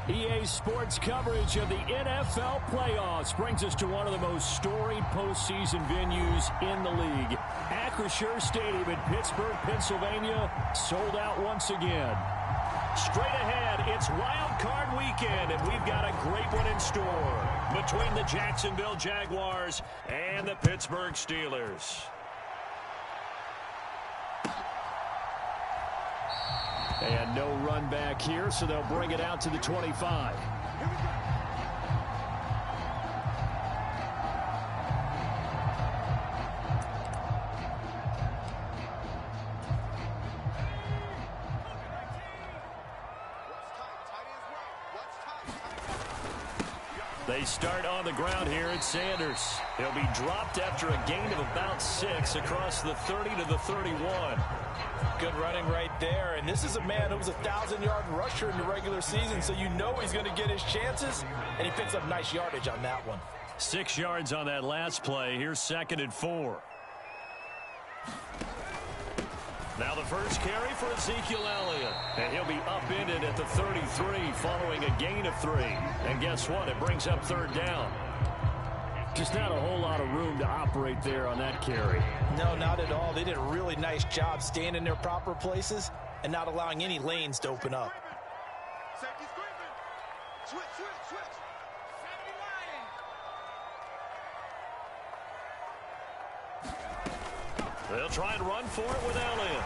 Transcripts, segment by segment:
EA Sports coverage of the NFL playoffs brings us to one of the most storied postseason venues in the league. Acrisure Stadium in Pittsburgh, Pennsylvania, sold out once again. Straight ahead, it's Wild Card Weekend, and we've got a great one in store between the Jacksonville Jaguars and the Pittsburgh Steelers. And no run back here, so they'll bring it out to the 25. They start on the ground here at Sanders. He'll be dropped after a gain of about 6 across the 30 to the 31. Good running right there. And this is a man who was a 1,000-yard rusher in the regular season, so you know he's going to get his chances, and he picks up nice yardage on that one. 6 yards on that last play. Here's 2nd and 4. Now the first carry for Ezekiel Elliott. And he'll be upended at the 33 following a gain of 3. And guess what? It brings up 3rd down. Just not a whole lot of room to operate there on that carry. No, not at all. They did a really nice job staying in their proper places and not allowing any lanes to open up. They'll try and run for it with Elliott.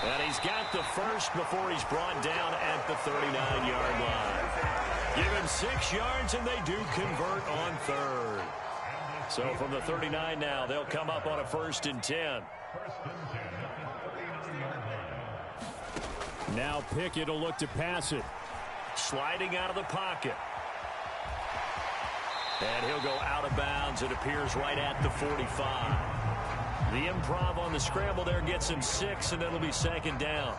And he's got the first before he's brought down at the 39-yard line. Give him 6 yards, and they do convert on 3rd. So from the 39 now, they'll come up on a 1st and 10. Now Pickett will look to pass it. Sliding out of the pocket. And he'll go out of bounds. It appears right at the 45. The improv on the scramble there gets him 6, and it'll be 2nd down.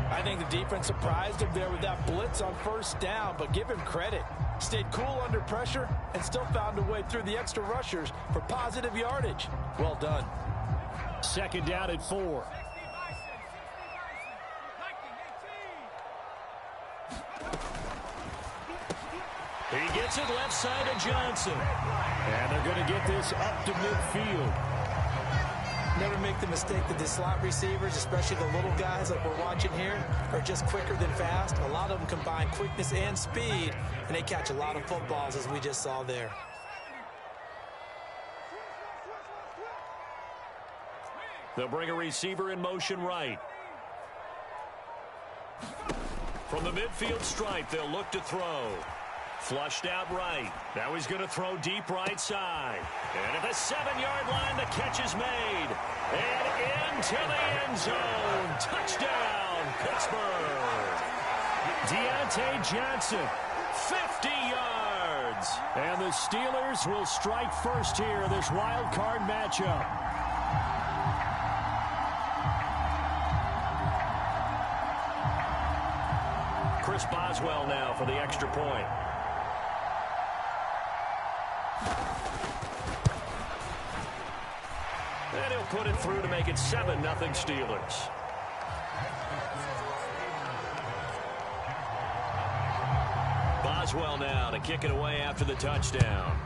I think the defense surprised him there with that blitz on 1st down, but give him credit. Stayed cool under pressure and still found a way through the extra rushers for positive yardage. Well done. 2nd down at 4. He gets it left side of Johnson. And they're going to get this up to midfield. Never make the mistake that the slot receivers, especially the little guys like we're watching here, are just quicker than fast. A lot of them combine quickness and speed, and they catch a lot of footballs, as we just saw there. They'll bring a receiver in motion right. From the midfield stripe, they'll look to throw. Flushed out right. Now he's going to throw deep right side. And at the 7-yard line, the catch is made. And into the end zone. Touchdown, Pittsburgh. Deontay Johnson, 50 yards. And the Steelers will strike first here, this wild card matchup. Chris Boswell now for the extra point. And he'll put it through to make it 7-0 Steelers. Boswell now to kick it away after the touchdown.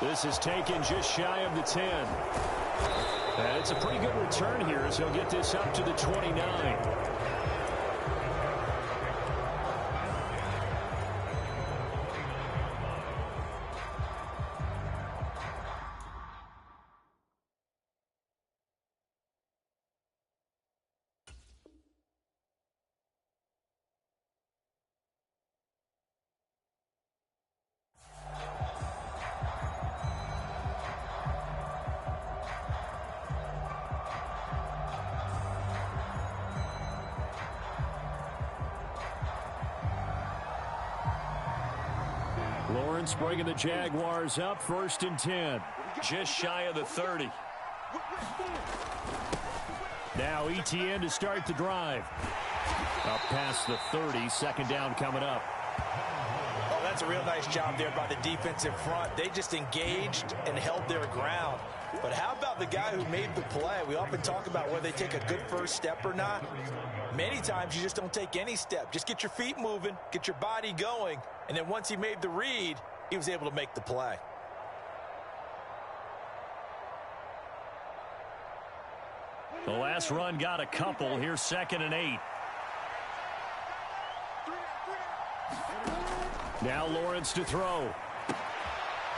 This is taken just shy of the 10. And it's a pretty good return here as he'll get this up to the 29. Lawrence bringing the Jaguars up, 1st and 10. Just shy of the 30. Now ETN to start the drive. Up past the 30, 2nd down coming up. Oh, that's a real nice job there by the defensive front. They just engaged and held their ground. But how about the guy who made the play? We often talk about whether they take a good first step or not. Many times you just don't take any step. Just get your feet moving, get your body going, and then once he made the read, he was able to make the play. The last run got a couple. Here's 2nd and 8. Now Lawrence to throw.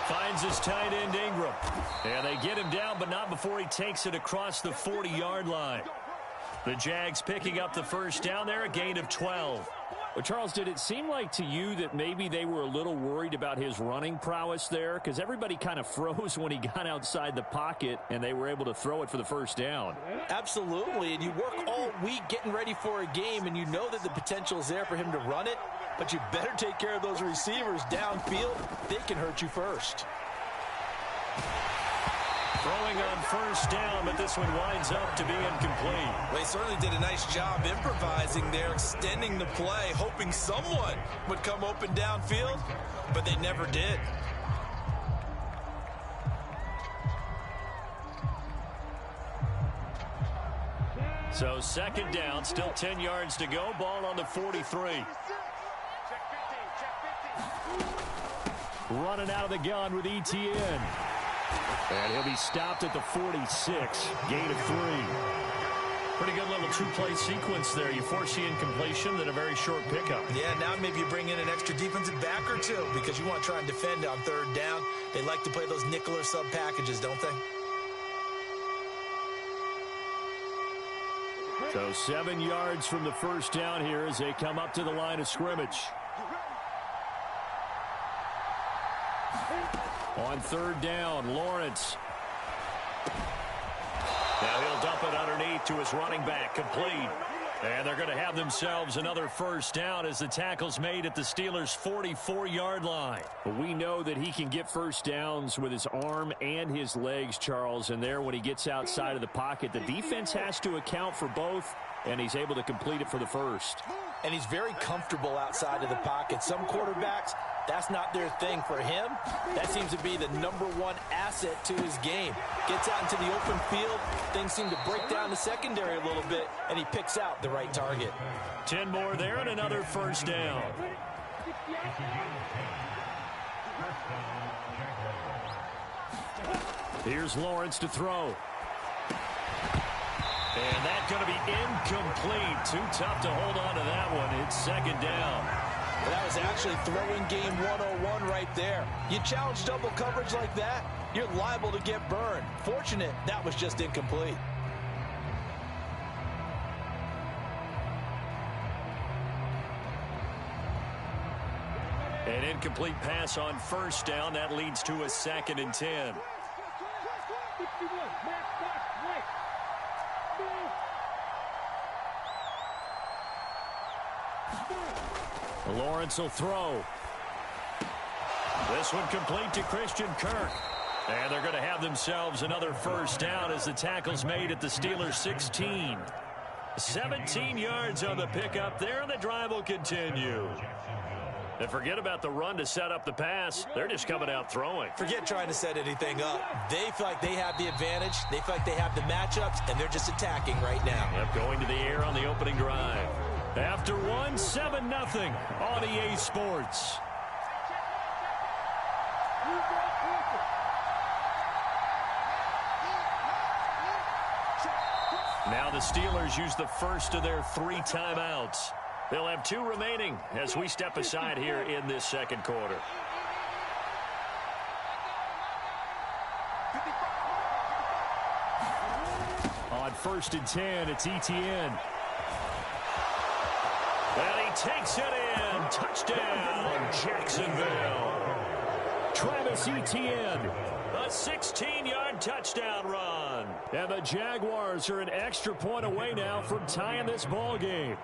Finds his tight end Ingram. And they get him down, but not before he takes it across the 40-yard line. The Jags picking up the first down there, a gain of 12. Well, Charles, did it seem like to you that maybe they were a little worried about his running prowess there? Because everybody kind of froze when he got outside the pocket, and they were able to throw it for the first down. Absolutely, and you work all week getting ready for a game, and you know that the potential is there for him to run it, but you better take care of those receivers downfield. They can hurt you first. Throwing on first down, but this one winds up to be incomplete. Well, he certainly did a nice job improvising there, extending the play, hoping someone would come open downfield, but they never did. So 2nd down, still 10 yards to go, ball on the 43. Running out of the gun with Etienne. And he'll be stopped at the 46, gain of 3. Pretty good little two-play sequence there. You force the incompletion, then a very short pickup. Yeah, now maybe you bring in an extra defensive back or two because you want to try and defend on 3rd down. They like to play those nickel or sub packages, don't they? So 7 yards from the first down here as they come up to the line of scrimmage. On 3rd down, Lawrence. Now he'll dump it underneath to his running back, complete. And they're going to have themselves another first down as the tackle's made at the Steelers' 44-yard line. We know that he can get first downs with his arm and his legs, Charles. And there, when he gets outside of the pocket, the defense has to account for both, and he's able to complete it for the first. And he's very comfortable outside of the pocket. Some quarterbacks, that's not their thing. For him, that seems to be the #1 asset to his game. Gets out into the open field, things seem to break down the secondary a little bit, and he picks out the right target. 10 more there and another first down. Here's Lawrence to throw. And that's going to be incomplete. Too tough to hold on to that one. It's 2nd down. Well, that was actually throwing game 101 right there. You challenge double coverage like that, you're liable to get burned. Fortunate that was just incomplete. An incomplete pass on first down. That leads to a 2nd and 10. Lawrence will throw. This one complete to Christian Kirk. And they're going to have themselves another first down as the tackle's made at the Steelers' 16. 17 yards on the pickup there, and the drive will continue. And forget about the run to set up the pass. They're just coming out throwing. Forget trying to set anything up. They feel like they have the advantage. They feel like they have the matchups, and they're just attacking right now. Yep, going to the air on the opening drive. After 7-0 on EA Sports. Now the Steelers use the first of their 3 timeouts. They'll have 2 remaining as we step aside here in this second quarter. On 1st and 10, it's Etienne. And he takes it in. Touchdown, Jacksonville. Travis Etienne. A 16-yard touchdown run. And the Jaguars are an extra point away now from tying this ball game.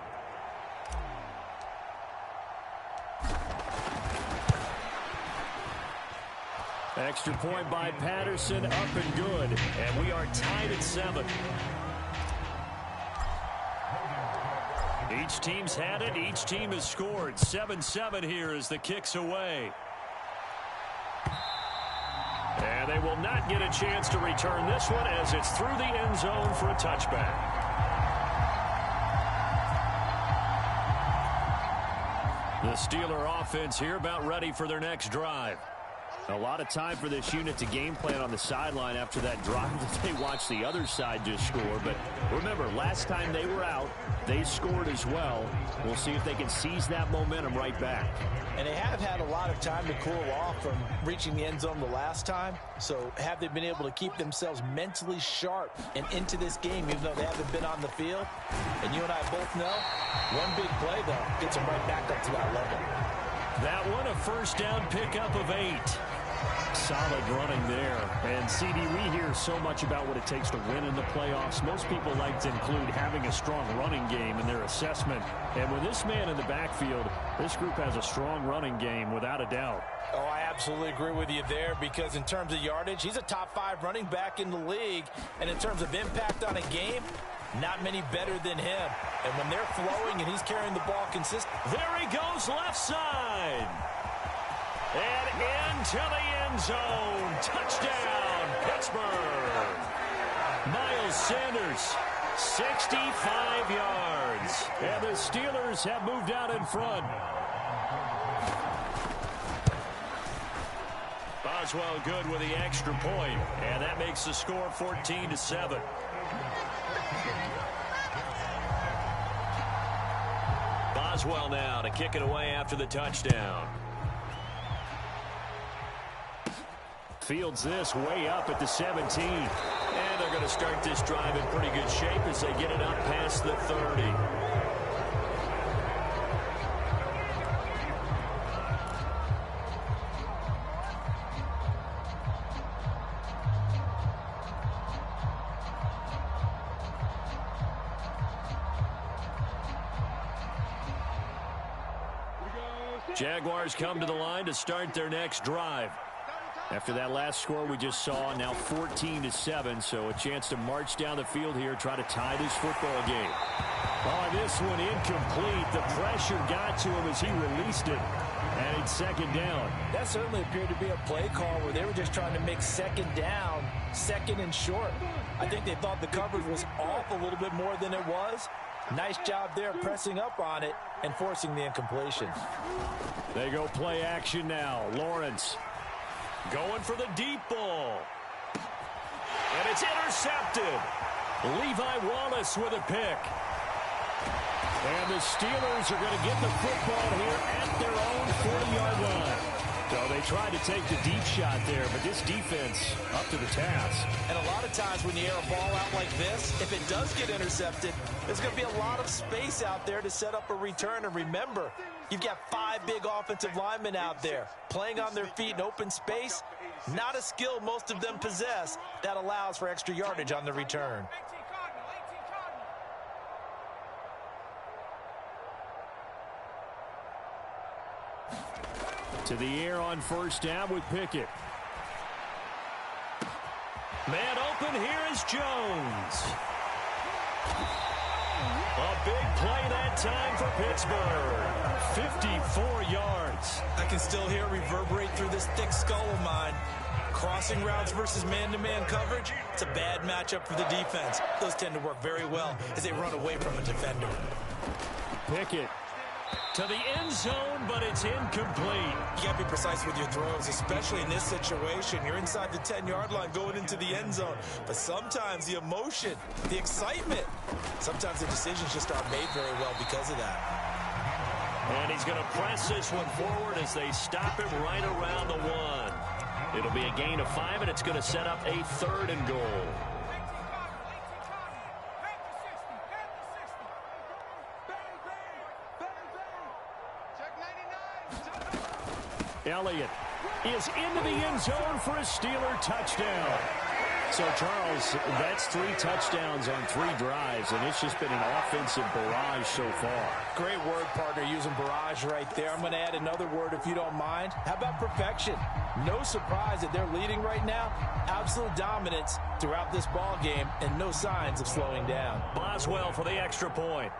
Extra point by Patterson, up and good. And we are tied at 7. Each team's had it. Each team has scored. 7-7 here as the kick's away. And they will not get a chance to return this one as it's through the end zone for a touchback. The Steeler offense here about ready for their next drive. A lot of time for this unit to game plan on the sideline after that drive that they watched the other side just score. But remember, last time they were out, they scored as well. We'll see if they can seize that momentum right back. And they have had a lot of time to cool off from reaching the end zone the last time. So have they been able to keep themselves mentally sharp and into this game, even though they haven't been on the field? And you and I both know, one big play, though, gets them right back up to that level. That one, a first down pickup of 8. Solid running there. And, CD, we hear so much about what it takes to win in the playoffs. Most people like to include having a strong running game in their assessment. And with this man in the backfield, this group has a strong running game without a doubt. Oh, I absolutely agree with you there, because in terms of yardage, he's a top 5 running back in the league. And in terms of impact on a game, not many better than him. And when they're flowing and he's carrying the ball consistently. There he goes, left side. And into the end zone. Touchdown, Pittsburgh. Miles Sanders, 65 yards. And the Steelers have moved out in front. Boswell good with the extra point. And that makes the score 14-7. Boswell now to kick it away after the touchdown. Fields this way up at the 17. And they're going to start this drive in pretty good shape as they get it up past the 30. Jaguars come to the line to start their next drive. After that last score we just saw, now 14-7, so a chance to march down the field here, try to tie this football game. Oh, this one incomplete. The pressure got to him as he released it, and it's second down. That certainly appeared to be a play call where they were just trying to make second down, second and short. I think they thought the coverage was off a little bit more than it was. Nice job there pressing up on it and forcing the incompletion. They go play action now. Lawrence going for the deep ball. And it's intercepted. Levi Wallace with a pick. And the Steelers are going to get the football here at their own 40-yard line. So they tried to take the deep shot there, but this defense up to the task. And a lot of times when you air a ball out like this, if it does get intercepted, there's going to be a lot of space out there to set up a return. And remember, you've got 5 big offensive linemen out there playing on their feet in open space. Not a skill most of them possess that allows for extra yardage on the return. To the air on first down with Pickett. Man open, here is Jones. A big play that time for Pittsburgh. 54 yards. I can still hear it reverberate through this thick skull of mine. Crossing routes versus man-to-man coverage, it's a bad matchup for the defense. Those tend to work very well as they run away from a defender. Pickett to the end zone, but it's incomplete. You can't be precise with your throws, especially in this situation. You're inside the 10-yard line going into the end zone. But sometimes the emotion, the excitement, sometimes the decisions just aren't made very well because of that. And he's going to press this one forward as they stop him right around the 1. It'll be a gain of 5, and it's going to set up a 3rd and goal. Elliott is into the end zone for a Steeler touchdown. So, Charles, that's 3 touchdowns on 3 drives, and it's just been an offensive barrage so far. Great word, partner, using barrage right there. I'm going to add another word if you don't mind. How about perfection? No surprise that they're leading right now. Absolute dominance throughout this ball game, and no signs of slowing down. Boswell for the extra point.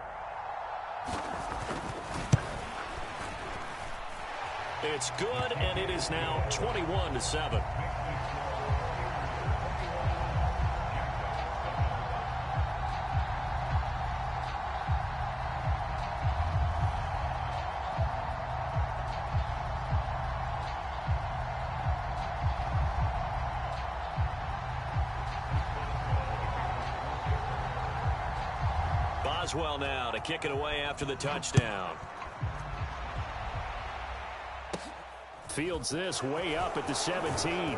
It's good, and it is now 21-7. Boswell now to kick it away after the touchdown. Fields this way up at the 17. And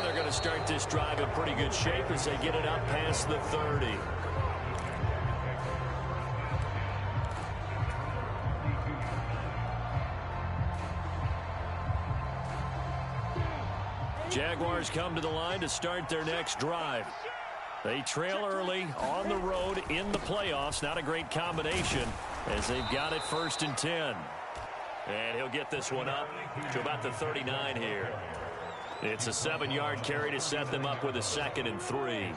they're going to start this drive in pretty good shape as they get it up past the 30. Jaguars come to the line to start their next drive. They trail early on the road in the playoffs. Not a great combination as they've got it 1st and 10. And he'll get this one up to about the 39 here. It's a 7-yard carry to set them up with a 2nd and 3.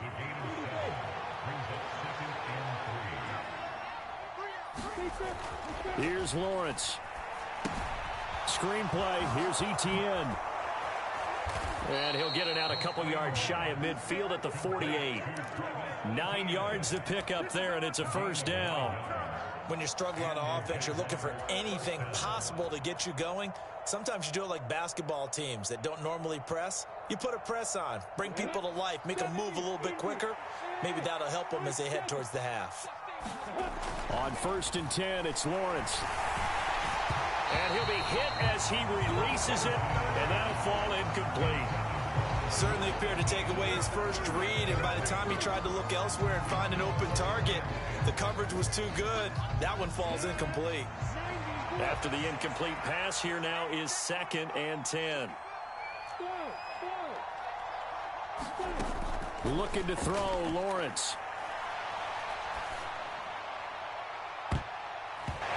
Here's Lawrence. Screenplay. Here's Etienne. And he'll get it out a couple yards shy of midfield at the 48. 9 yards to pick up there, and it's a 1st down. When you're struggling on offense, you're looking for anything possible to get you going. Sometimes you do it like basketball teams that don't normally press. You put a press on, bring people to life, make them move a little bit quicker. Maybe that'll help them as they head towards the half. On 1st and 10, it's Lawrence. And he'll be hit as he releases it, and that'll fall incomplete. Certainly appeared to take away his first read, and by the time he tried to look elsewhere and find an open target, the coverage was too good. That one falls incomplete. After the incomplete pass, here now is 2nd and 10. Looking to throw, Lawrence.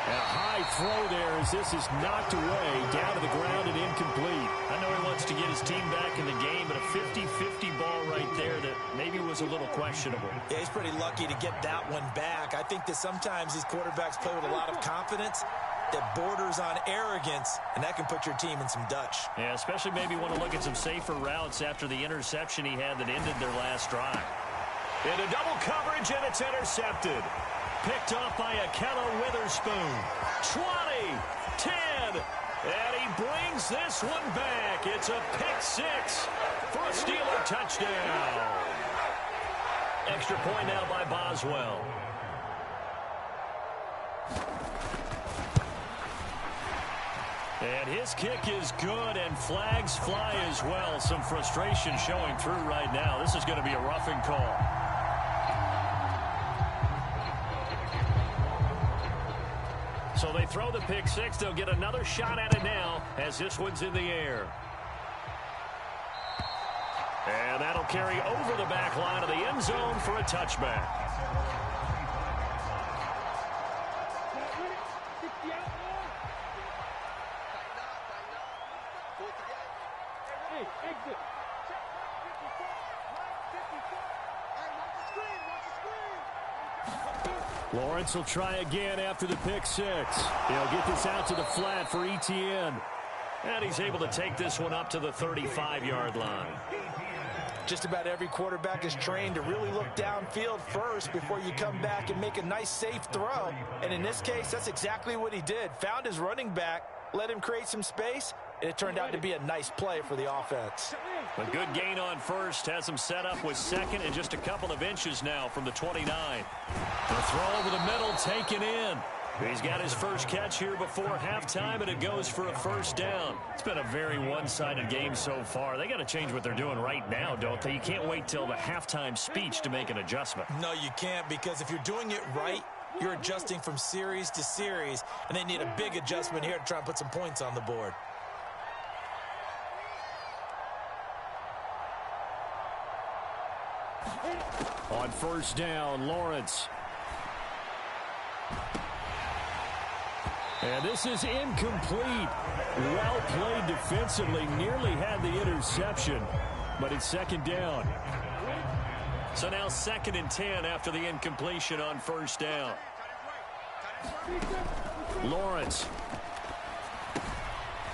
And a high throw there as this is knocked away, down to the ground and incomplete. I know he wants to get his team back in the game, but a 50-50 ball right there that maybe was a little questionable. Yeah, he's pretty lucky to get that one back. I think that sometimes these quarterbacks play with a lot of confidence that borders on arrogance, and that can put your team in some Dutch. Yeah, especially maybe want to look at some safer routes after the interception he had that ended their last drive. Into double coverage, and it's intercepted. Picked off by Ahkello Witherspoon. 20, 10, and he brings this one back. It's a pick 6 for a Steeler touchdown. Extra point now by Boswell. And his kick is good, and flags fly as well. Some frustration showing through right now. This is going to be a roughing call. So they throw the pick 6. They'll get another shot at it now as this one's in the air. And that'll carry over the back line of the end zone for a touchback. Lawrence will try again after the pick 6. He'll get this out to the flat for Etienne. And he's able to take this one up to the 35-yard line. Just about every quarterback is trained to really look downfield first before you come back and make a nice, safe throw. And in this case, that's exactly what he did. Found his running back, let him create some space, and it turned out to be a nice play for the offense. A good gain on first has him set up with 2nd and just a couple of inches now from the 29. The throw over the middle taken in. He's got his first catch here before halftime, and it goes for a 1st down. It's been a very one-sided game so far. They got to change what they're doing right now, don't they? You can't wait till the halftime speech to make an adjustment. No, you can't, because if you're doing it right, you're adjusting from series to series, and they need a big adjustment here to try and put some points on the board. On 1st down, Lawrence. And this is incomplete. Well played defensively. Nearly had the interception, but it's 2nd down. So now 2nd and 10 after the incompletion on 1st down. Lawrence.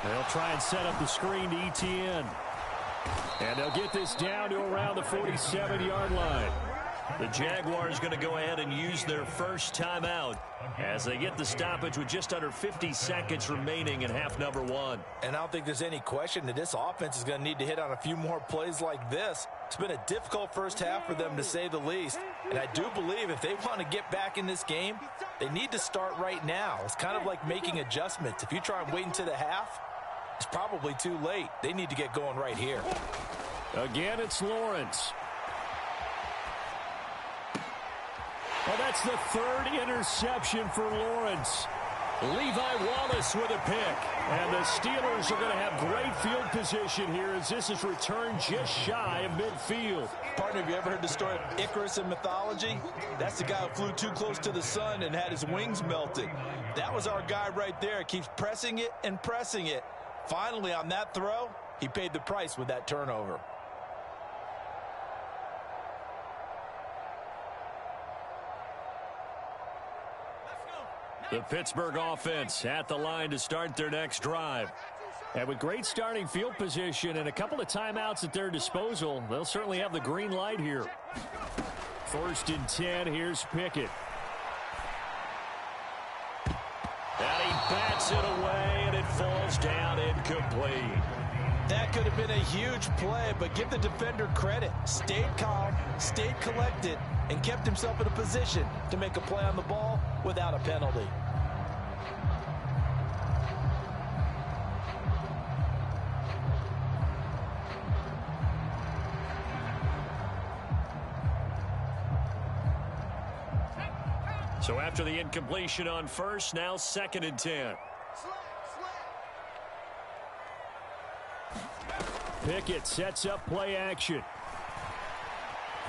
They'll try and set up the screen to Etienne. And they'll get this down to around the 47-yard line. The Jaguars going to go ahead and use their first timeout as they get the stoppage with just under 50 seconds remaining in half number 1. And I don't think there's any question that this offense is going to need to hit on a few more plays like this It's been a difficult first half for them, to say the least. And I do believe if they want to get back in this game, they need to start right now. It's kind of like making adjustments. If you try and wait until the half, it's probably too late. They need to get going right here. Again, it's Lawrence. Well, that's the third interception for Lawrence. Levi Wallace with a pick. And the Steelers are going to have great field position here as this is returned just shy of midfield. Partner, have you ever heard the story of Icarus in mythology? That's the guy who flew too close to the sun and had his wings melted. That was our guy right there. Keeps pressing it and pressing it. Finally, on that throw, he paid the price with that turnover. The Pittsburgh offense at the line to start their next drive. And with great starting field position and a couple of timeouts at their disposal, they'll certainly have the green light here. 1st and 10, here's Pickett. And he bats it away, and it falls down incomplete. That could have been a huge play, but give the defender credit. Stayed calm, stayed collected, and kept himself in a position to make a play on the ball without a penalty. So after the incompletion on first, now 2nd and 10. Pickett sets up play action.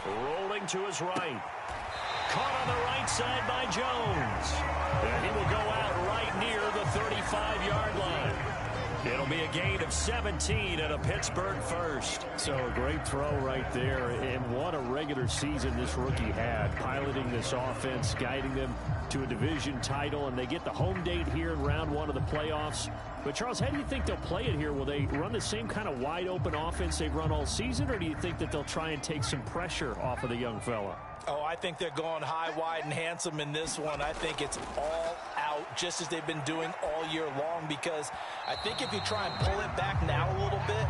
Rolling to his right. Caught on the right side by Jones. And he will go out right near the 35-yard line. It'll be a gain of 17 and a Pittsburgh first. So a great throw right there. And what a regular season this rookie had. Piloting this offense, guiding them to a division title. And they get the home date here in round 1 of the playoffs. But, Charles, how do you think they'll play it here? Will they run the same kind of wide-open offense they've run all season? Or do you think that they'll try and take some pressure off of the young fella? Oh, I think they're going high, wide, and handsome in this one. I think it's all out, just as they've been doing all year long, because I think if you try and pull it back now a little bit,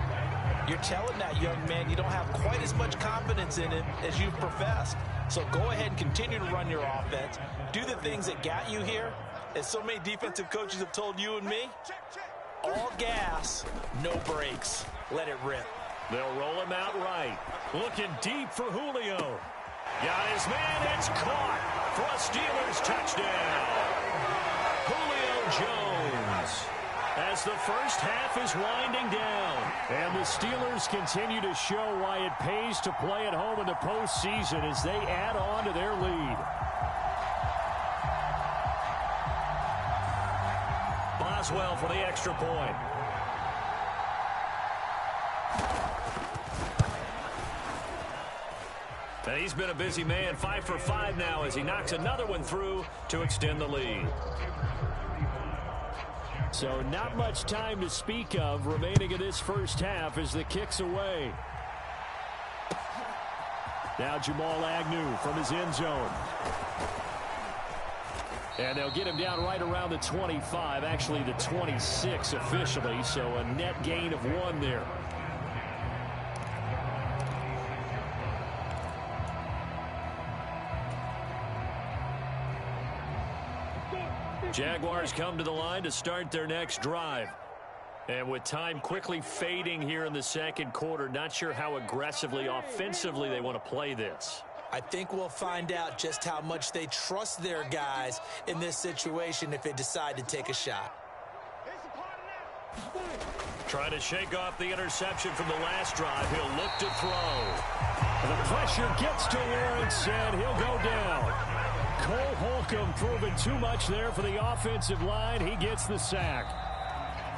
you're telling that young man you don't have quite as much confidence in him as you've professed. So go ahead and continue to run your offense. Do the things that got you here. As so many defensive coaches have told you and me, all gas, no brakes. Let it rip. They'll roll him out right. Looking deep for Julio. Got his man, it's caught for a Steelers touchdown. Julio Jones. As the first half is winding down. And the Steelers continue to show why it pays to play at home in the postseason as they add on to their lead. Boswell for the extra point. And he's been a busy man, 5 for 5 now as he knocks another one through to extend the lead. So not much time to speak of remaining in this first half as the kick's away. Now Jamal Agnew from his end zone. And they'll get him down right around the 25, actually the 26 officially, so a net gain of 1 there. Jaguars come to the line to start their next drive. And with time quickly fading here in the second quarter, not sure how aggressively, offensively they want to play this. I think we'll find out just how much they trust their guys in this situation if they decide to take a shot. Trying to shake off the interception from the last drive. He'll look to throw. The pressure gets to Lawrence, and he'll go down. Cole Holcomb proving too much there for the offensive line. He gets the sack.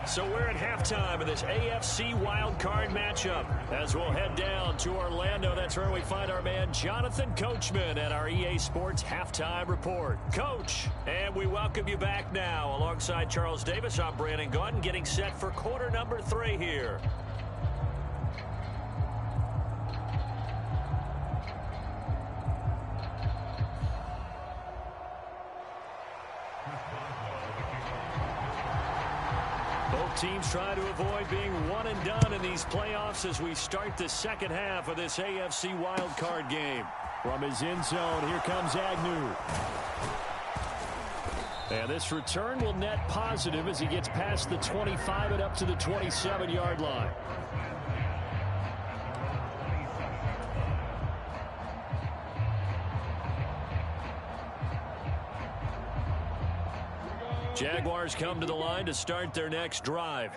So we're at halftime of this AFC wildcard matchup. As we'll head down to Orlando, that's where we find our man Jonathan Coachman at our EA Sports Halftime Report. Coach, and we welcome you back now. Alongside Charles Davis, I'm Brandon Gaudin, getting set for quarter number 3 here. Both teams try to avoid being one and done in these playoffs as we start the second half of this AFC wildcard game. From his end zone, here comes Agnew. And this return will net positive as he gets past the 25 and up to the 27-yard line. Jaguars come to the line to start their next drive.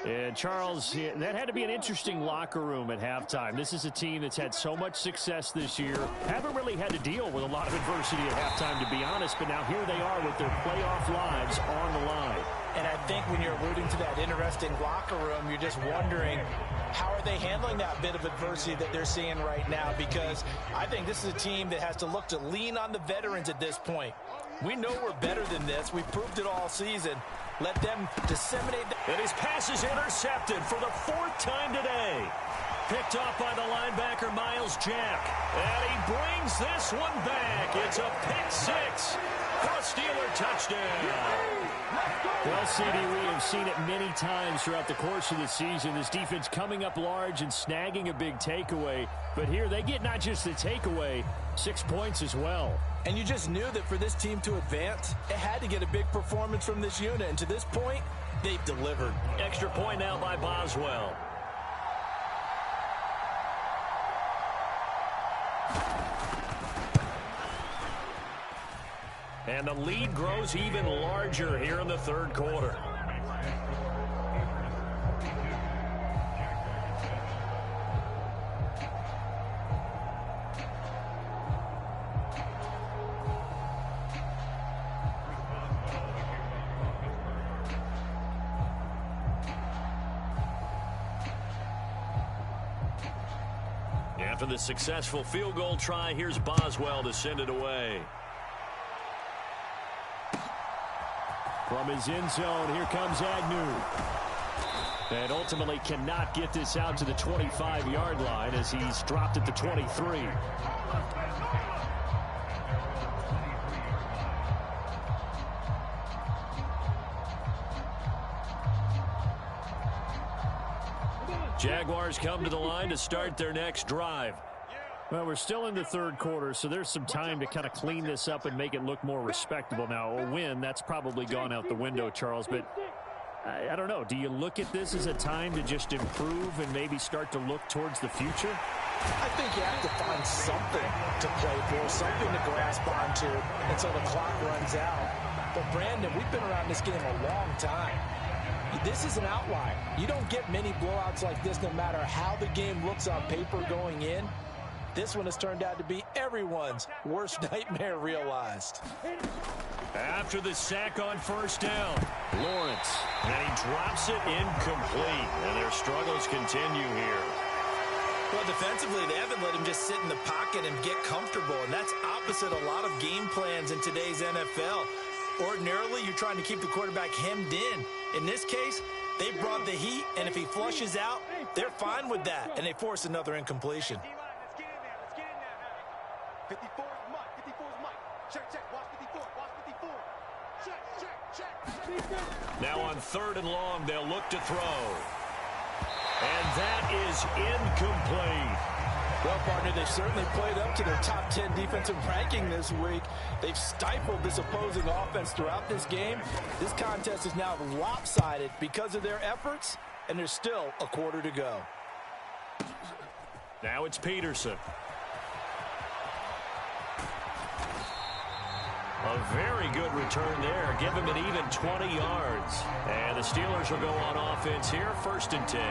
And Charles, that had to be an interesting locker room at halftime. This is a team that's had so much success this year. Haven't really had to deal with a lot of adversity at halftime, to be honest. But now here they are with their playoff lives on the line. And I think when you're alluding to that interesting locker room, you're just wondering, how are they handling that bit of adversity that they're seeing right now? Because I think this is a team that has to look to lean on the veterans at this point. We know we're better than this. We've proved it all season. Let them disseminate. And his pass is intercepted for the fourth time today. Picked off by the linebacker, Miles Jack. And he brings this one back. It's a pick six for a Steeler touchdown. Well, CD, we have seen it many times throughout the course of the season. This defense coming up large and snagging a big takeaway. But here they get not just the takeaway, 6 points as well. And you just knew that for this team to advance, it had to get a big performance from this unit. And to this point, they've delivered. Extra point now by Boswell. And the lead grows even larger here in the third quarter. After the successful field goal try, here's Boswell to send it away. From his end zone, here comes Agnew. And ultimately cannot get this out to the 25-yard line as he's dropped at the 23. Jaguars come to the line to start their next drive. Well, we're still in the third quarter, so there's some time to kind of clean this up and make it look more respectable. Now, a win, that's probably gone out the window, Charles, but I don't know. Do you look at this as a time to just improve and maybe start to look towards the future? I think you have to find something to play for, something to grasp onto until the clock runs out. But, Brandon, we've been around this game a long time. This is an outlier. You don't get many blowouts like this no matter how the game looks on paper going in. This one has turned out to be everyone's worst nightmare realized. After the sack on first down, Lawrence, and he drops it incomplete, and their struggles continue here. Well, defensively, they haven't let him just sit in the pocket and get comfortable, and that's opposite a lot of game plans in today's NFL. Ordinarily, you're trying to keep the quarterback hemmed in. In this case, they brought the heat, and if he flushes out, they're fine with that, and they force another incompletion. 54 is Mike. 54 is Mike. Check. Watch 54. Watch 54. Check. Now on third and long, they'll look to throw. And that is incomplete. Well, partner, they've certainly played up to their top 10 defensive ranking this week. They've stifled this opposing offense throughout this game. This contest is now lopsided because of their efforts, and there's still a quarter to go. Now it's Peterson. A very good return there. Give him an even 20 yards. And the Steelers will go on offense here, 1st and 10.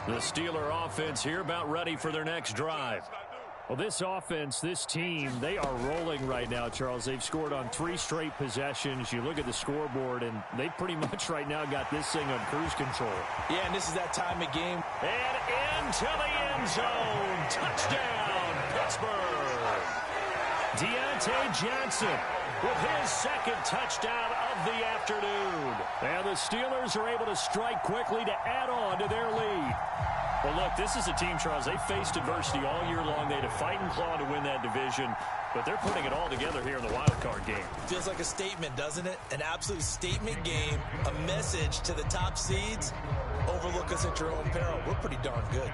The Steeler offense here about ready for their next drive. Well, this offense, this team, they are rolling right now, Charles. They've scored on 3 straight possessions. You look at the scoreboard, and they pretty much right now got this thing on cruise control. Yeah, and this is that time of game. And into the end zone. Touchdown, Pittsburgh. Deontay Johnson with his second touchdown of of the afternoon. And the Steelers are able to strike quickly to add on to their lead. Well, look, this is a team, Charles. They faced adversity all year long. They had to fight and claw to win that division, but they're putting it all together here in the wild card game. Feels like a statement, doesn't it? An absolute statement game, a message to the top seeds. Overlook us at your own peril. We're pretty darn good.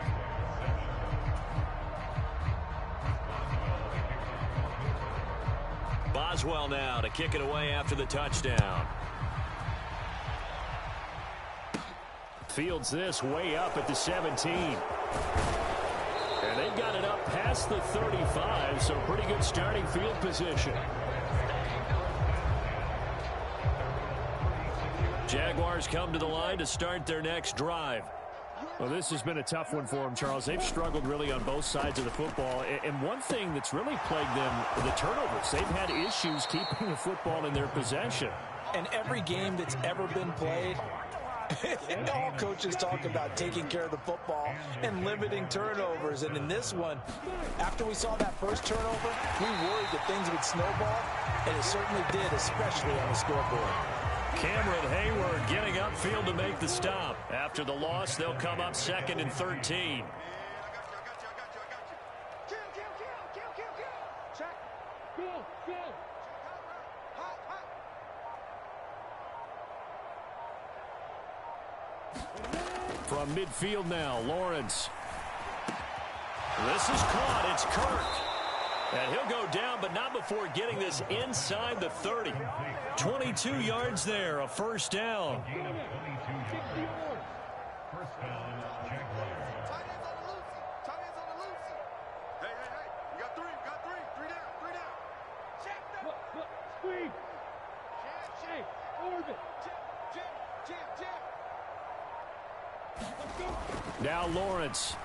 Boswell now to kick it away after the touchdown. Fields this way up at the 17. And they've got it up past the 35, so pretty good starting field position. Jaguars come to the line to start their next drive. Well, this has been a tough one for them, Charles. They've struggled really on both sides of the football. And one thing that's really plagued them, the turnovers. They've had issues keeping the football in their possession. And every game that's ever been played, all coaches talk about taking care of the football and limiting turnovers. And in this one, after we saw that first turnover, we worried that things would snowball, and it certainly did, especially on the scoreboard. Cameron Hayward getting upfield to make the stop. After the loss, they'll come up 2nd and 13. From midfield now, Lawrence. This is caught. It's Kirk. And he'll go down, but not before getting this inside the 30. 22 yards there, a first down. Now Lawrence.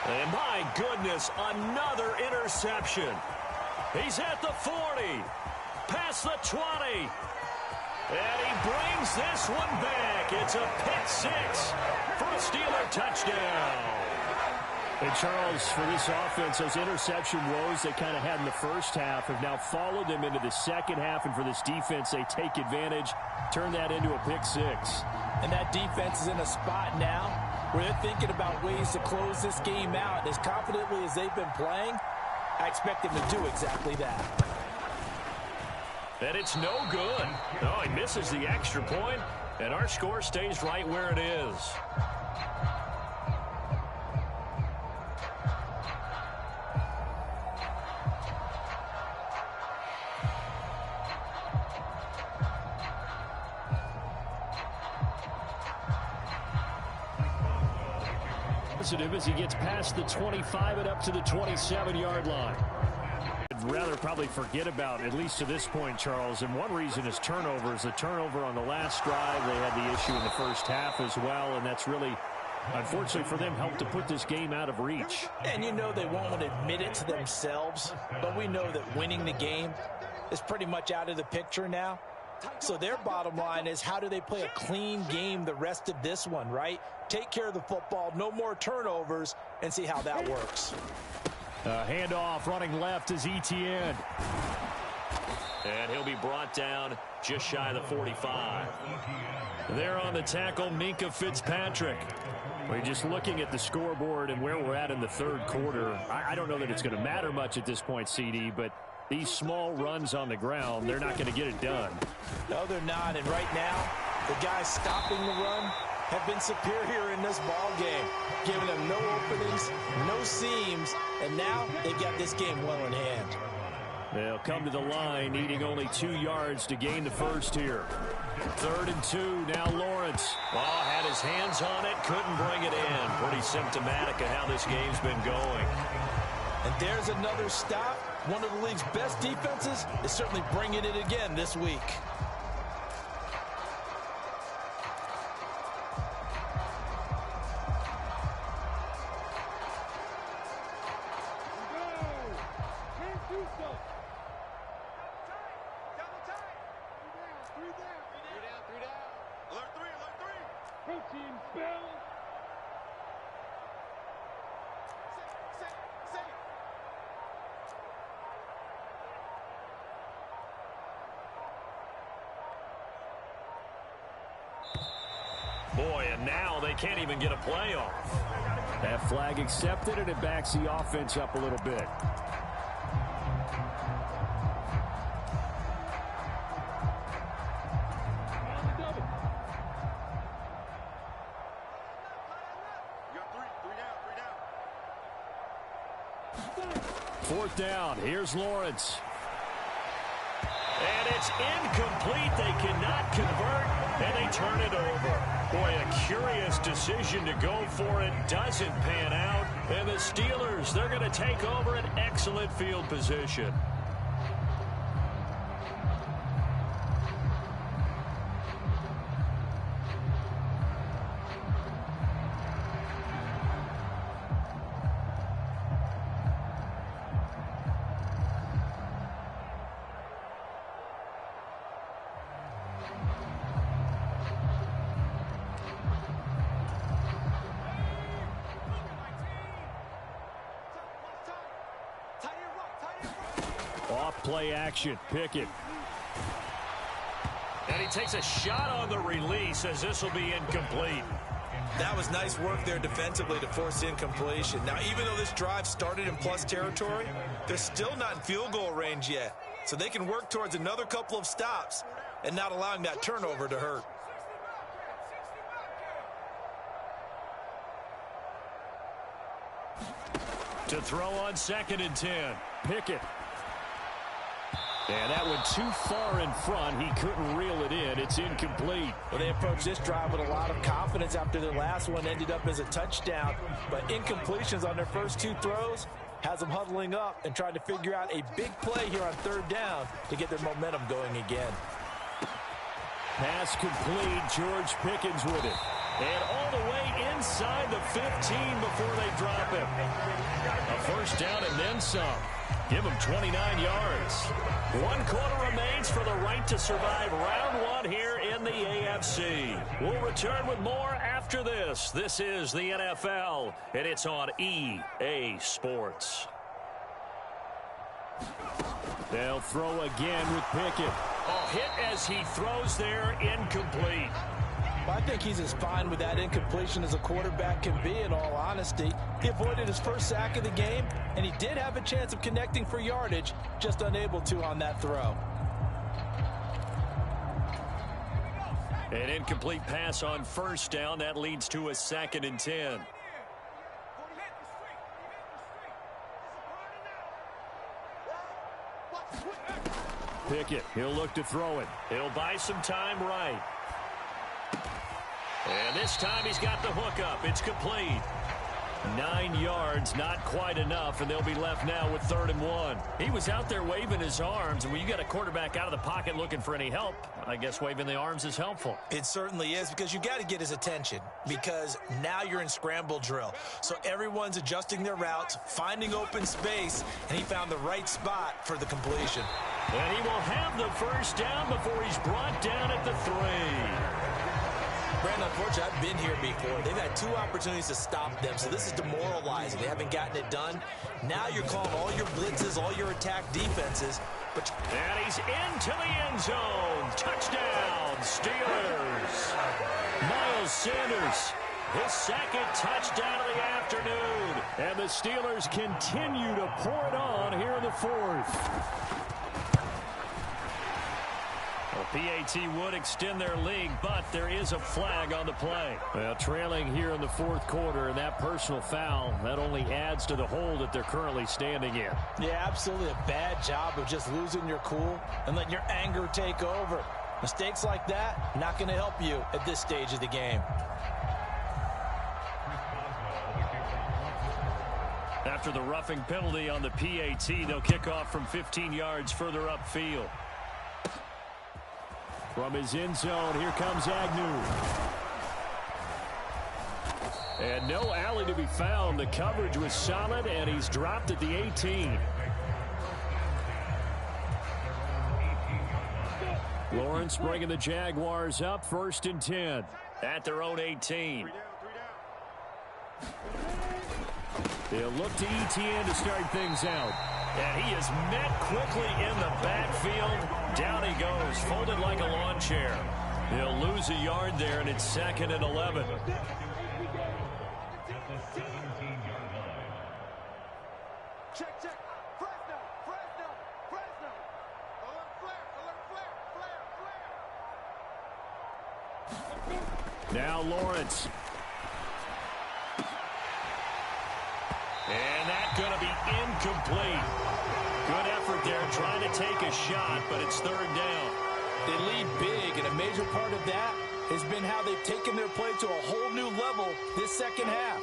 And my goodness, another interception. He's at the 40, past the 20, and he brings this one back. It's a pick six for a Steeler touchdown. And Charles, for this offense, those interception woes they kind of had in the first half have now followed them into the second half, and for this defense, they take advantage, turn that into a pick six. And that defense is in a spot now where they're thinking about ways to close this game out. As confidently as they've been playing, I expect them to do exactly that. And it's no good. Oh, he misses the extra point, and our score stays right where it is. As he gets past the 25 and up to the 27-yard line. I'd rather probably forget about, at least to this point, Charles, and one reason is turnovers. The turnover on the last drive, they had the issue in the first half as well, and that's really, unfortunately for them, helped to put this game out of reach. And you know they won't admit it to themselves, but we know that winning the game is pretty much out of the picture now. So their bottom line is, how do they play a clean game the rest of this one, right? Take care of the football, no more turnovers, and see how that works. Handoff running left is Etienne. And he'll be brought down just shy of the 45. There on the tackle, Minkah Fitzpatrick. We're just looking at the scoreboard and where we're at in the third quarter. I don't know that it's going to matter much at this point, CD, but these small runs on the ground, they're not going to get it done. No, they're not. And right now, the guys stopping the run have been superior in this ball game, giving them no openings, no seams, and now they've got this game well in hand. They'll come to the line, needing only 2 yards to gain the first here. 3rd and 2, now Lawrence. Oh, had his hands on it, couldn't bring it in. Pretty symptomatic of how this game's been going. And there's another stop. One of the league's best defenses is certainly bringing it again this week. Boy, and now they can't even get a play off. That flag accepted, and it backs the offense up a little bit. Fourth down. Here's Lawrence. And it's incomplete. They cannot convert, and they turn it over. Boy, a curious decision to go for it. Doesn't pan out. And the Steelers, they're going to take over an excellent field position. Play action. Pickett. And he takes a shot on the release as this will be incomplete. That was nice work there defensively to force incompletion. Now, even though this drive started in plus territory, they're still not in field goal range yet. So they can work towards another couple of stops and not allowing that turnover to hurt. To throw on 2nd and 10. Pickett. And that went too far in front. He couldn't reel it in. It's incomplete. Well, they approached this drive with a lot of confidence after their last one ended up as a touchdown. But incompletions on their first two throws has them huddling up and trying to figure out a big play here on 3rd down to get their momentum going again. Pass complete. George Pickens with it. And all the way inside the 15 before they drop him. A first down and then some. Give him 29 yards. 1 quarter remains for the right to survive round 1 here in the AFC. We'll return with more after this. This is the NFL, and it's on EA Sports. They'll throw again with Pickett. A hit as he throws there, incomplete. Well, I think he's as fine with that incompletion as a quarterback can be, in all honesty. He avoided his first sack of the game, and he did have a chance of connecting for yardage, just unable to on that throw. An incomplete pass on first down. That leads to a 2nd and 10. Pickett, he'll look to throw it. He'll buy some time right. And this time he's got the hook up. It's complete. 9 yards, not quite enough, and they'll be left now with 3rd and 1. He was out there waving his arms, and when you got a quarterback out of the pocket looking for any help, I guess waving the arms is helpful. It certainly is, because you got to get his attention, because now you're in scramble drill. So everyone's adjusting their routes, finding open space, and he found the right spot for the completion. And he will have the first down before he's brought down at the 3. Brandon, unfortunately, I've been here before. They've had 2 opportunities to stop them, so this is demoralizing. They haven't gotten it done. Now you're calling all your blitzes, all your attack defenses. And he's into the end zone. Touchdown, Steelers. Miles Sanders, his 2nd touchdown of the afternoon. And the Steelers continue to pour it on here in the 4th. PAT would extend their lead, but there is a flag on the play. Well, trailing here in the 4th quarter, and that personal foul, that only adds to the hole that they're currently standing in. Yeah, absolutely a bad job of just losing your cool and letting your anger take over. Mistakes like that, not going to help you at this stage of the game. After the roughing penalty on the PAT, they'll kick off from 15 yards further upfield. From his end zone, here comes Agnew. And no alley to be found. The coverage was solid, and he's dropped at the 18. Lawrence bringing the Jaguars up, 1st and 10. At their own 18. They'll look to ETN to start things out. And he is met quickly in the backfield. Down he goes, folded like a lawn chair. He'll lose a yard there, and it's 2nd and 11. Check. Fresno. Alert flare. Now Lawrence. And that's going to be incomplete. Good effort there trying to take a shot, but it's 3rd down. They lead big, and a major part of that has been how they've taken their play to a whole new level this second half.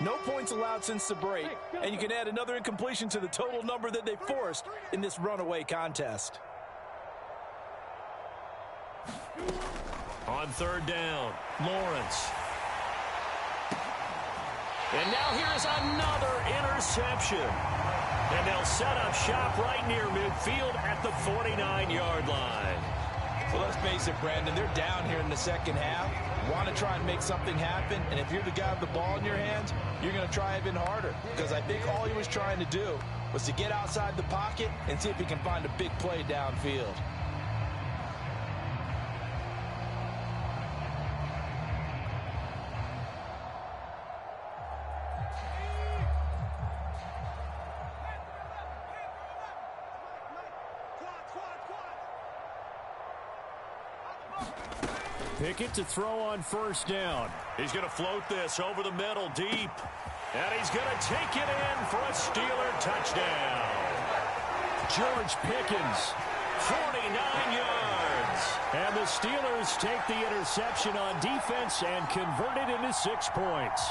No points allowed since the break, and you can add another incompletion to the total number that they forced in this runaway contest. On 3rd down, Lawrence. And now here's another interception. And they'll set up shop right near midfield at the 49-yard line. Well, let's face it, Brandon, they're down here in the second half. Want to try and make something happen, and if you're the guy with the ball in your hands, you're going to try even harder, because I think all he was trying to do was to get outside the pocket and see if he can find a big play downfield. Pickett to throw on 1st down. He's going to float this over the middle deep. And he's going to take it in for a Steeler touchdown. George Pickens, 49 yards. and the Steelers take the interception on defense and convert it into 6 points.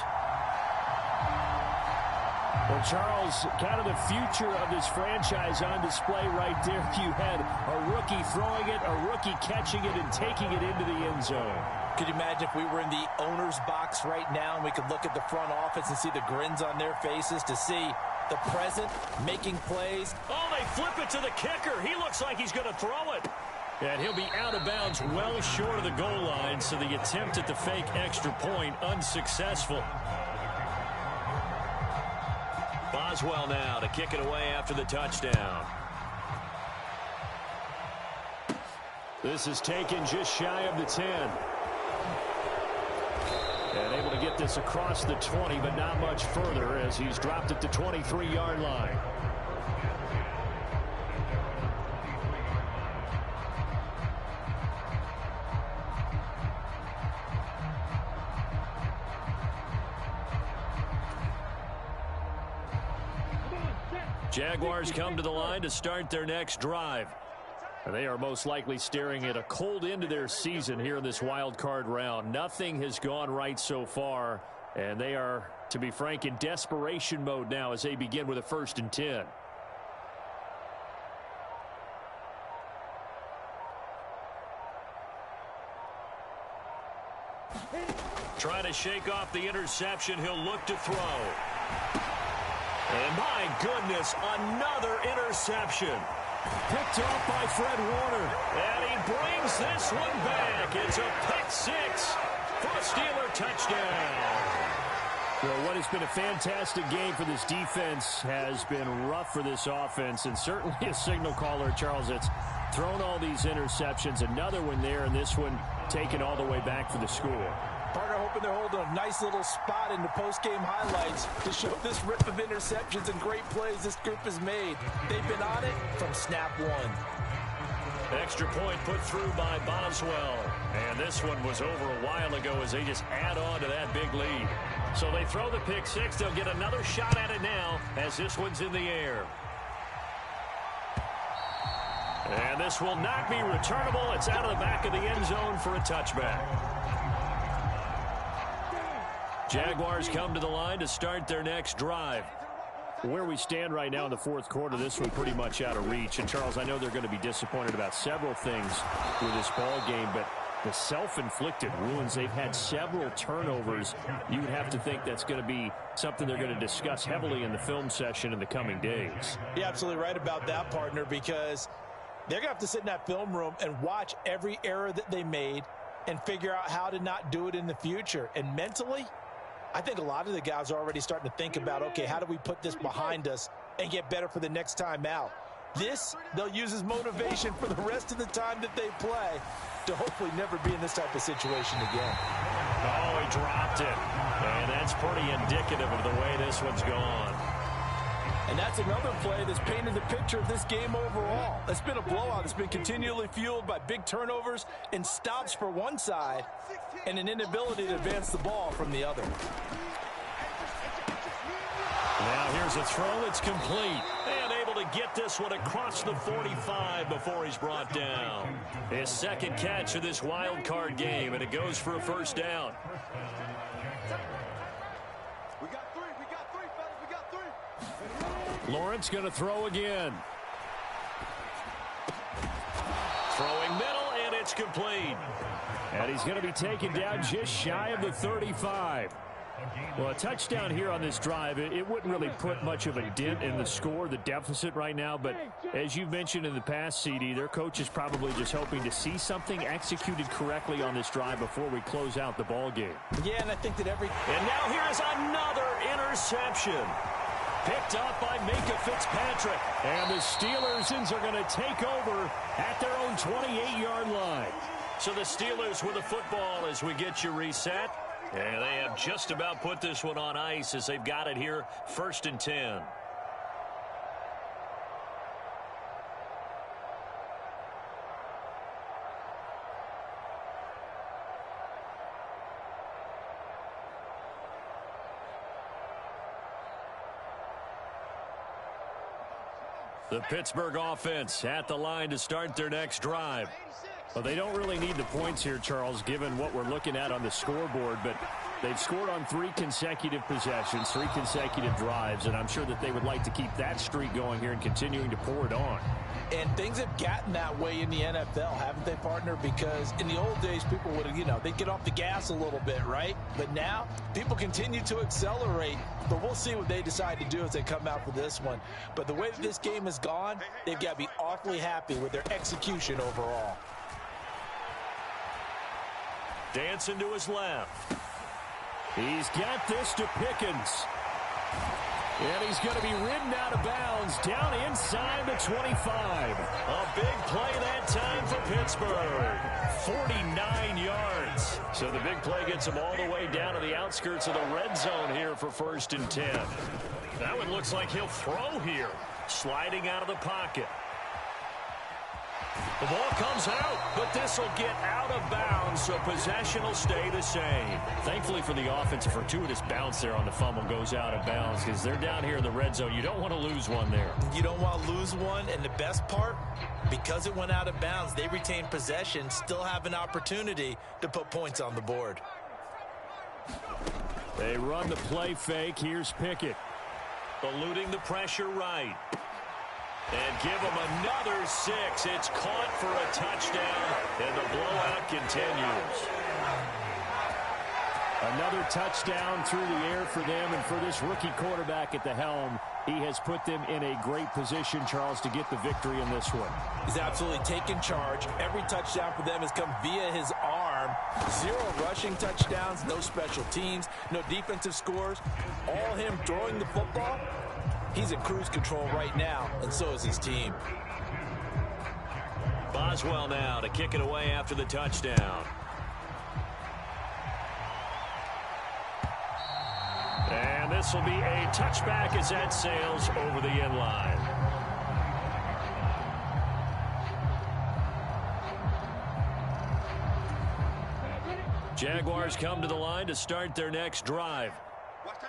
Well, Charles, kind of the future of this franchise on display right there. You had a rookie throwing it, a rookie catching it, and taking it into the end zone. Could you imagine if we were in the owner's box right now and we could look at the front office and see the grins on their faces to see the present making plays? Oh, they flip it to the kicker. He looks like he's going to throw it. And he'll be out of bounds well short of the goal line, so the attempt at the fake extra point unsuccessful. Boswell now to kick it away after the touchdown. This is taken just shy of the 10. And able to get this across the 20, but not much further as he's dropped at the 23-yard line. Jaguars come to the line to start their next drive. And they are most likely staring at a cold end to their season here in this wild card round. Nothing has gone right so far, and they are, to be frank, in desperation mode now as they begin with a 1st and 10. Trying to shake off the interception. He'll look to throw. And my goodness, another interception. Picked off by Fred Warner. And he brings this one back. It's a pick 6 for a Steeler touchdown. Well, what has been a fantastic game for this defense has been rough for this offense, and certainly a signal caller, Charles, that's thrown all these interceptions. Another one there, and this one taken all the way back for the score. Partner hoping they're holding a nice little spot in the post-game highlights to show this rip of interceptions and great plays this group has made. They've been on it from snap one. Extra point put through by Boswell. And this one was over a while ago as they just add on to that big lead. So they throw the pick 6. They'll get another shot at it now as this one's in the air. And this will not be returnable. It's out of the back of the end zone for a touchback. Jaguars come to the line to start their next drive. Where we stand right now in the 4th quarter, this one pretty much out of reach. And, Charles, I know they're going to be disappointed about several things with this ball game, but the self-inflicted wounds, they've had several turnovers. You would have to think that's going to be something they're going to discuss heavily in the film session in the coming days. You're absolutely right about that, partner, because they're going to have to sit in that film room and watch every error that they made and figure out how to not do it in the future. And mentally, I think a lot of the guys are already starting to think about, okay, how do we put this behind us and get better for the next time out? This, they'll use as motivation for the rest of the time that they play to hopefully never be in this type of situation again. Oh, he dropped it. And that's pretty indicative of the way this one's gone. And that's another play that's painted the picture of this game overall. It's been a blowout. It's been continually fueled by big turnovers and stops for one side and an inability to advance the ball from the other. Now here's a throw that's complete. And able to get this one across the 45 before he's brought down. His second catch of this wild card game, and it goes for a first down. We got three, fellas. We got three. Lawrence going to throw again. Throwing middle, and it's complete. And he's going to be taken down just shy of the 35. Well, a touchdown here on this drive, it wouldn't really put much of a dent in the score, the deficit right now. But as you've mentioned in the past, CD, their coach is probably just hoping to see something executed correctly on this drive before we close out the ball game. Yeah, and I think that And now here's another interception. Picked up by Minkah Fitzpatrick. And the Steelers are going to take over at their own 28-yard line. So the Steelers with the football as we get you reset. And they have just about put this one on ice as they've got it here, 1st and 10. The Pittsburgh offense at the line to start their next drive. Well, they don't really need the points here, Charles, given what we're looking at on the scoreboard, but they've scored on 3 consecutive possessions, 3 consecutive drives, and I'm sure that they would like to keep that streak going here and continuing to pour it on. And things have gotten that way in the NFL, haven't they, partner? Because in the old days, people would have, they'd get off the gas a little bit, right? But now, people continue to accelerate. But we'll see what they decide to do as they come out for this one. But the way that this game has gone, they've got to be awfully happy with their execution overall. Dancing to his left. He's got this to Pickens. And he's going to be ridden out of bounds down inside the 25. A big play that time for Pittsburgh. 49 yards. So the big play gets him all the way down to the outskirts of the red zone here for 1st and 10. That one looks like he'll throw here. Sliding out of the pocket. The ball comes out, but this will get out of bounds, so possession will stay the same. Thankfully for the offense, a fortuitous bounce there on the fumble goes out of bounds because they're down here in the red zone. You don't want to lose one there. You don't want to lose one, and the best part, because it went out of bounds, they retain possession, still have an opportunity to put points on the board. They run the play fake. Here's Pickett. Eluding the pressure right. And give him another 6. It's caught for a touchdown, and the blowout continues. Another touchdown through the air for them, and for this rookie quarterback at the helm, he has put them in a great position, Charles, to get the victory in this one. He's absolutely taken charge. Every touchdown for them has come via his arm. 0 rushing touchdowns, no special teams, no defensive scores. All him throwing the football. He's in cruise control right now, and so is his team. Boswell now to kick it away after the touchdown. And this will be a touchback as that sails over the end line. Jaguars come to the line to start their next drive.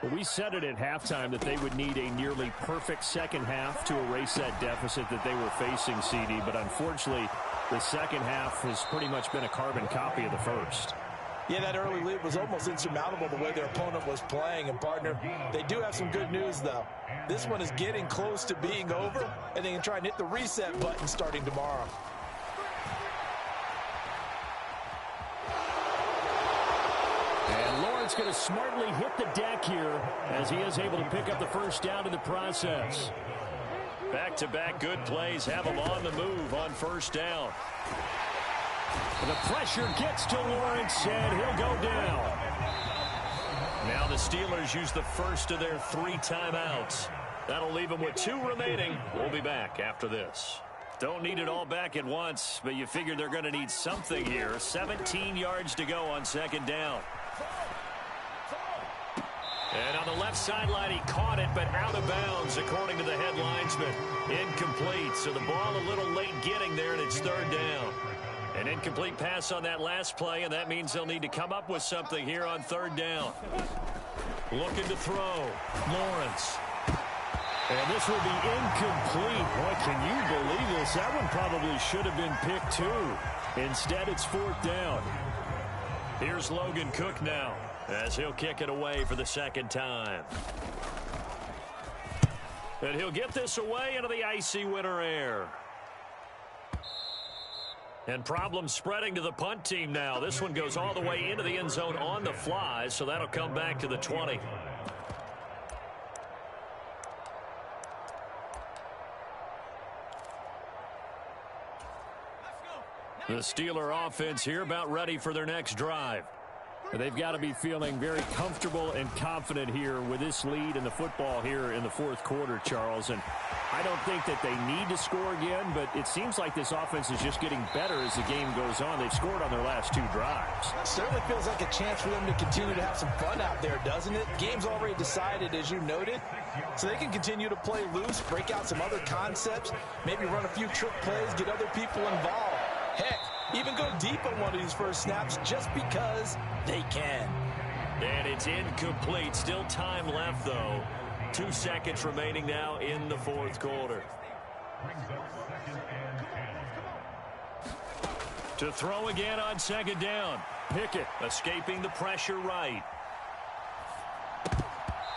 Well, we said it at halftime that they would need a nearly perfect second half to erase that deficit that they were facing, CD. But unfortunately, the second half has pretty much been a carbon copy of the first. Yeah, that early lead was almost insurmountable the way their opponent was playing. And, partner, they do have some good news, though. This one is getting close to being over, and they can try and hit the reset button starting tomorrow. And Lawrence going to smartly hit the deck here as he is able to pick up the first down in the process. Back-to-back good plays have him on the move on first down. The pressure gets to Lawrence, and he'll go down. Now the Steelers use the first of their 3 timeouts That'll leave them with 2 remaining. We'll be back after this. Don't need it all back at once, but you figure they're going to need something here. 17 yards to go on second down. And on the left sideline, he caught it, but out of bounds, according to the head linesman. Incomplete, so the ball a little late getting there, and it's third down. An incomplete pass on that last play, and that means they'll need to come up with something here on third down. Looking to throw. Lawrence. And this will be incomplete. Boy, can you believe this? That one probably should have been picked too. Instead, it's fourth down. Here's Logan Cook now, as he'll kick it away for the second time. And he'll get this away into the icy winter air. And problems spreading to the punt team now. This one goes all the way into the end zone on the fly, so that'll come back to the 20. The Steeler offense here about ready for their next drive. They've got to be feeling very comfortable and confident here with this lead in the football here in the fourth quarter, Charles. And I don't think that they need to score again, but it seems like this offense is just getting better as the game goes on. They've scored on their last 2 drives. Certainly feels like a chance for them to continue to have some fun out there, doesn't it? Game's already decided, as you noted, so they can continue to play loose, break out some other concepts, maybe run a few trick plays, get other people involved. Heck, even go deep on one of these first snaps just because they can. And it's incomplete. Still time left, though. 2 seconds remaining now in the fourth quarter. To throw again on second down. Pickett escaping the pressure right.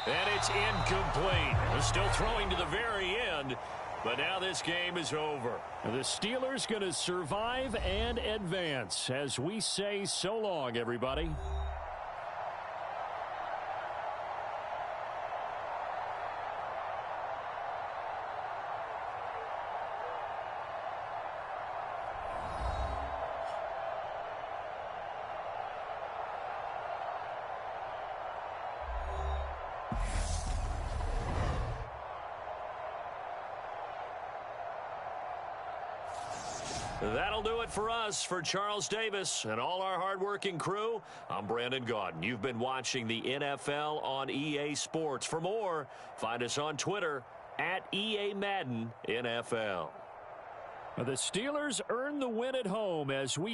And it's incomplete. They're still throwing to the very end. But now this game is over. The Steelers going to survive and advance as we say so long, everybody. That'll do it for us. For Charles Davis and all our hardworking crew, I'm Brandon Gaudin. You've been watching the NFL on EA Sports. For more, find us on Twitter at EA Madden NFL. The Steelers earn the win at home as we